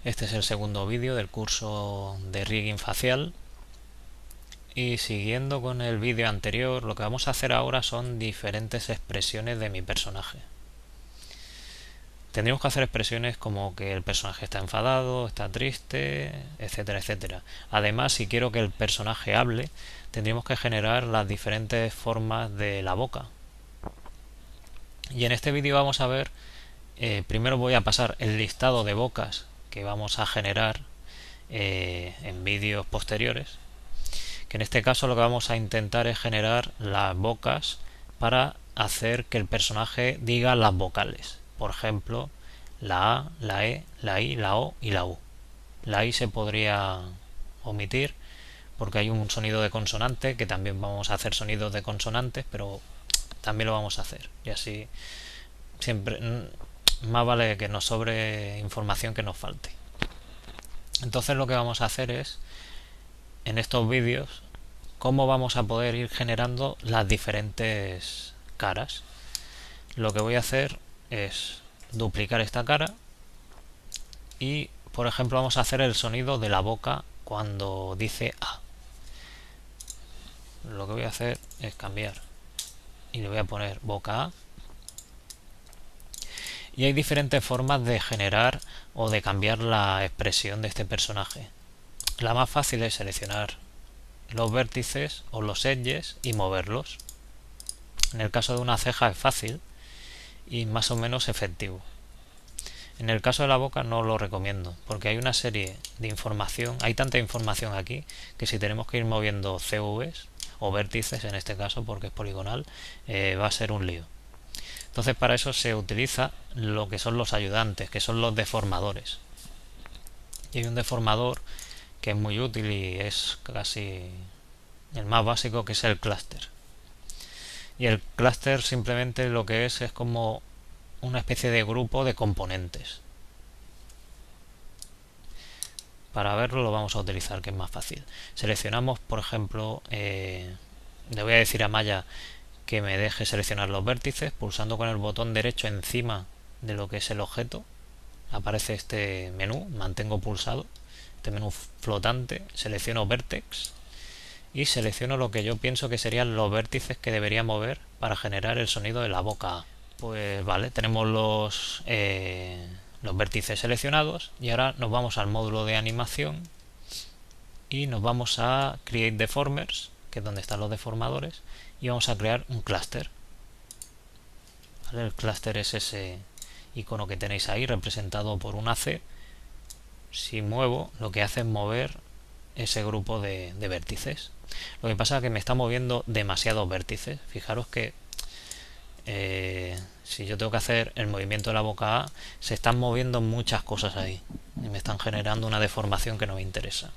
Este es el segundo vídeo del curso de rigging facial. Y siguiendo con el vídeo anterior, lo que vamos a hacer ahora son diferentes expresiones de mi personaje. Tendríamos que hacer expresiones como que el personaje está enfadado, está triste, etcétera, etcétera. Además, si quiero que el personaje hable, tendríamos que generar las diferentes formas de la boca. Y en este vídeo vamos a ver, primero voy a pasar el listado de bocas que vamos a generar en vídeos posteriores, que en este caso lo que vamos a intentar es generar las bocas para hacer que el personaje diga las vocales. Por ejemplo, la A, la E, la I, la O y la U. La I se podría omitir porque hay un sonido de consonante, que también vamos a hacer sonidos de consonantes, pero también lo vamos a hacer. Y así siempre más vale que nos sobre información que nos falte. Entonces lo que vamos a hacer es, en estos vídeos, cómo vamos a poder ir generando las diferentes caras. Lo que voy a hacer es duplicar esta cara y, por ejemplo, vamos a hacer el sonido de la boca cuando dice A. Lo que voy a hacer es cambiar y le voy a poner boca A. Y hay diferentes formas de generar o de cambiar la expresión de este personaje. La más fácil es seleccionar los vértices o los edges y moverlos. En el caso de una ceja es fácil y más o menos efectivo. En el caso de la boca no lo recomiendo, porque hay una serie de información, hay tanta información aquí, que si tenemos que ir moviendo CVs o vértices, en este caso porque es poligonal, va a ser un lío. Entonces para eso se utiliza lo que son los ayudantes, que son los deformadores. Y hay un deformador que es muy útil y es casi el más básico, que es el clúster. Y el clúster simplemente lo que es como una especie de grupo de componentes. Para verlo lo vamos a utilizar, que es más fácil. Seleccionamos, por ejemplo, le voy a decir a Maya que me deje seleccionar los vértices pulsando con el botón derecho encima de lo que es el objeto. Aparece este menú, mantengo pulsado este menú flotante, selecciono Vertex y selecciono lo que yo pienso que serían los vértices que debería mover para generar el sonido de la boca A. Pues vale, tenemos los vértices seleccionados y ahora nos vamos al módulo de animación y nos vamos a Create Deformers, que es donde están los deformadores, y vamos a crear un clúster. ¿Vale? El clúster es ese icono que tenéis ahí representado por un AC. Si muevo, lo que hace es mover ese grupo de vértices. Lo que pasa es que me está moviendo demasiados vértices. Fijaros que si yo tengo que hacer el movimiento de la boca A, se están moviendo muchas cosas ahí y me están generando una deformación que no me interesa.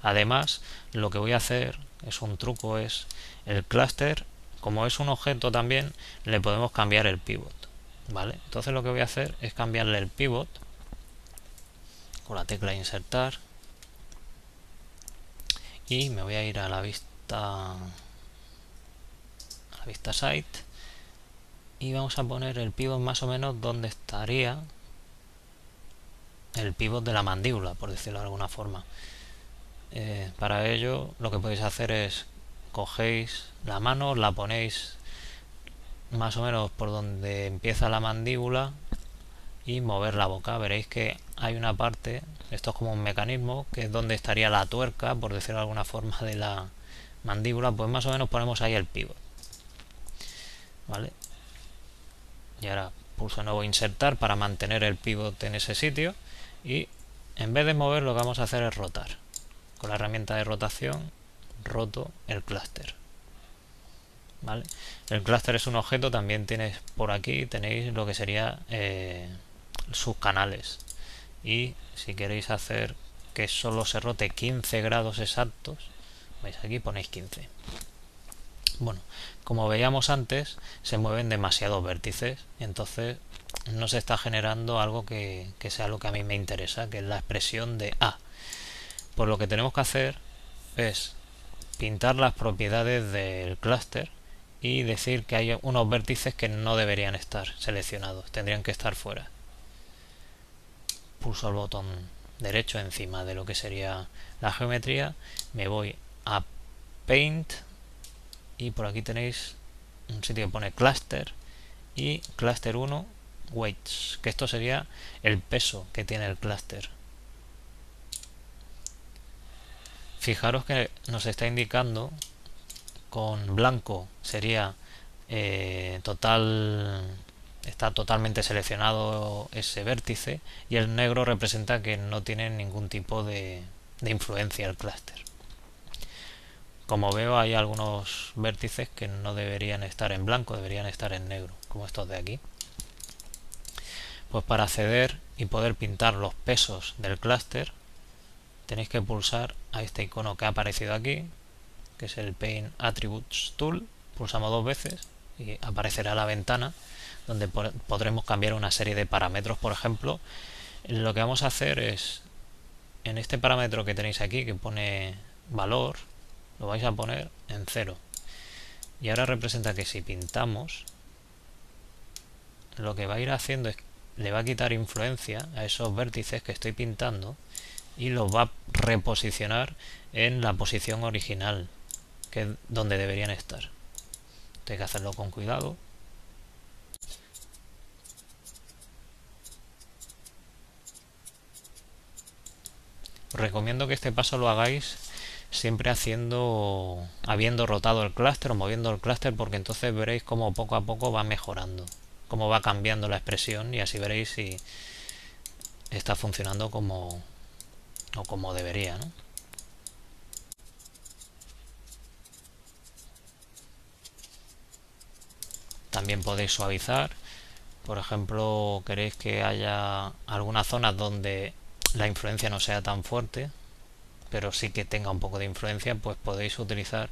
Además, lo que voy a hacer es un truco, es el clúster, como es un objeto también, le podemos cambiar el pivot, ¿vale? Entonces lo que voy a hacer es cambiarle el pivot con la tecla insertar y me voy a ir a la vista site y vamos a poner el pivot más o menos donde estaría el pivot de la mandíbula, por decirlo de alguna forma. Para ello lo que podéis hacer es cogéis la mano, la ponéis más o menos por donde empieza la mandíbula y mover la boca. Veréis que hay una parte, esto es como un mecanismo, que es donde estaría la tuerca, por decirlo de alguna forma, de la mandíbula. Pues más o menos ponemos ahí el pivot, ¿vale? Y ahora pulso de nuevo insertar para mantener el pivot en ese sitio y en vez de mover lo que vamos a hacer es rotar. Con la herramienta de rotación roto el clúster, ¿vale? El clúster es un objeto, también tenéis por aquí, tenéis lo que sería sus canales, y si queréis hacer que solo se rote 15 grados exactos, veis aquí ponéis 15. Bueno, como veíamos antes, se mueven demasiados vértices, entonces no se está generando algo que sea lo que a mí me interesa, que es la expresión de A. Pues lo que tenemos que hacer es pintar las propiedades del clúster y decir que hay unos vértices que no deberían estar seleccionados, tendrían que estar fuera. Pulso el botón derecho encima de lo que sería la geometría, me voy a Paint y por aquí tenéis un sitio que pone Cluster y Cluster 1 Weights, que esto sería el peso que tiene el clúster. Fijaros que nos está indicando con blanco sería está totalmente seleccionado ese vértice, y el negro representa que no tiene ningún tipo de influencia el clúster. Como veo, hay algunos vértices que no deberían estar en blanco, deberían estar en negro, como estos de aquí. Pues para acceder y poder pintar los pesos del clúster tenéis que pulsar a este icono que ha aparecido aquí, que es el Paint Attributes Tool. Pulsamos 2 veces y aparecerá la ventana donde podremos cambiar una serie de parámetros. Por ejemplo, lo que vamos a hacer es, en este parámetro que tenéis aquí que pone valor, lo vais a poner en 0, y ahora representa que si pintamos, lo que va a ir haciendo es le va a quitar influencia a esos vértices que estoy pintando y los va a reposicionar en la posición original, que es donde deberían estar. Hay que hacerlo con cuidado. Os recomiendo que este paso lo hagáis siempre habiendo rotado el clúster o moviendo el clúster, porque entonces veréis cómo poco a poco va mejorando, cómo va cambiando la expresión, y así veréis si está funcionando como debería, ¿no? También podéis suavizar. Por ejemplo, queréis que haya algunas zonas donde la influencia no sea tan fuerte, pero sí que tenga un poco de influencia, pues podéis utilizar,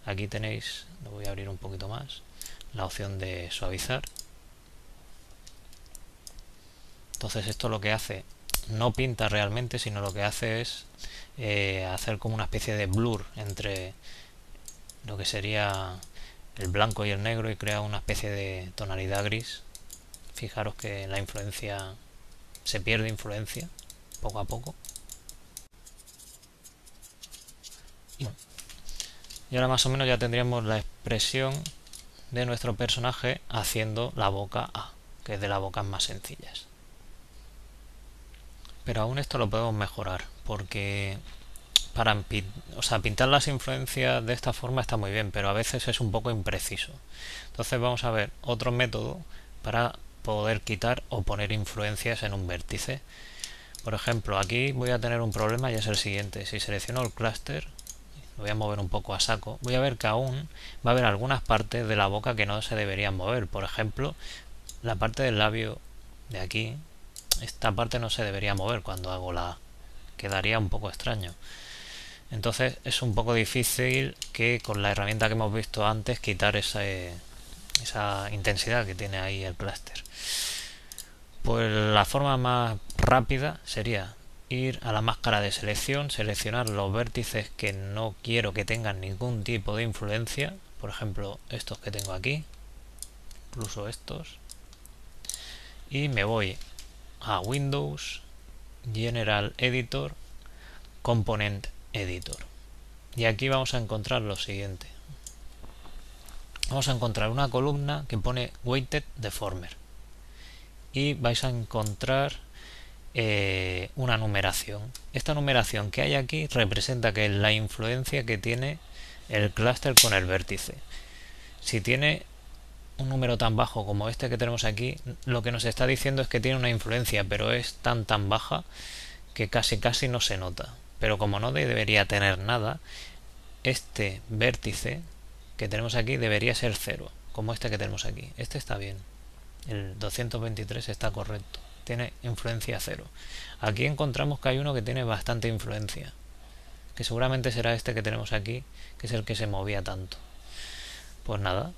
aquí tenéis, lo voy a abrir un poquito más, la opción de suavizar. Entonces esto lo que hace, no pinta realmente, sino lo que hace es hacer como una especie de blur entre lo que sería el blanco y el negro, y crea una especie de tonalidad gris. Fijaros que la influencia se pierde influencia poco a poco. Y ahora más o menos ya tendríamos la expresión de nuestro personaje haciendo la boca A, que es de las bocas más sencillas. Pero aún esto lo podemos mejorar, porque pintar las influencias de esta forma está muy bien, pero a veces es un poco impreciso. Entonces vamos a ver otro método para poder quitar o poner influencias en un vértice. Por ejemplo, aquí voy a tener un problema, y es el siguiente. Si selecciono el clúster, lo voy a mover un poco a saco, voy a ver que aún va a haber algunas partes de la boca que no se deberían mover. Por ejemplo, la parte del labio de aquí, esta parte no se debería mover cuando hago la A, quedaría un poco extraño. Entonces es un poco difícil que con la herramienta que hemos visto antes quitar esa intensidad que tiene ahí el clúster. Pues la forma más rápida sería ir a la máscara de selección, seleccionar los vértices que no quiero que tengan ningún tipo de influencia, por ejemplo estos que tengo aquí, incluso estos, y me voy a Windows, General Editor, Component Editor, y aquí vamos a encontrar lo siguiente. Vamos a encontrar una columna que pone Weighted Deformer, y vais a encontrar una numeración. Esta numeración que hay aquí representa que es la influencia que tiene el clúster con el vértice. Si tiene un número tan bajo como este que tenemos aquí, lo que nos está diciendo es que tiene una influencia, pero es tan baja que casi no se nota. Pero como no debería tener nada, este vértice que tenemos aquí debería ser 0, como este que tenemos aquí. Este está bien, el 223 está correcto, tiene influencia 0. Aquí encontramos que hay uno que tiene bastante influencia, que seguramente será este que tenemos aquí, que es el que se movía tanto. Pues nada,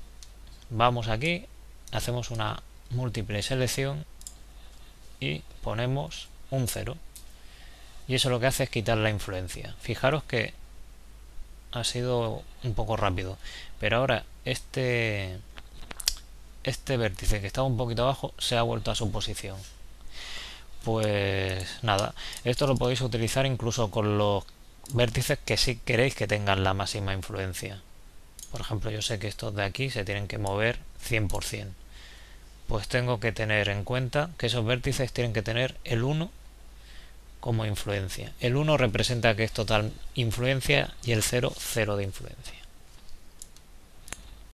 vamos aquí, hacemos una múltiple selección y ponemos un 0, y eso lo que hace es quitar la influencia. Fijaros que ha sido un poco rápido, pero ahora este vértice que estaba un poquito abajo se ha vuelto a su posición. Pues nada, esto lo podéis utilizar incluso con los vértices que sí queréis que tengan la máxima influencia. Por ejemplo, yo sé que estos de aquí se tienen que mover 100%. Pues tengo que tener en cuenta que esos vértices tienen que tener el 1 como influencia. El 1 representa que es total influencia y el 0, 0 de influencia.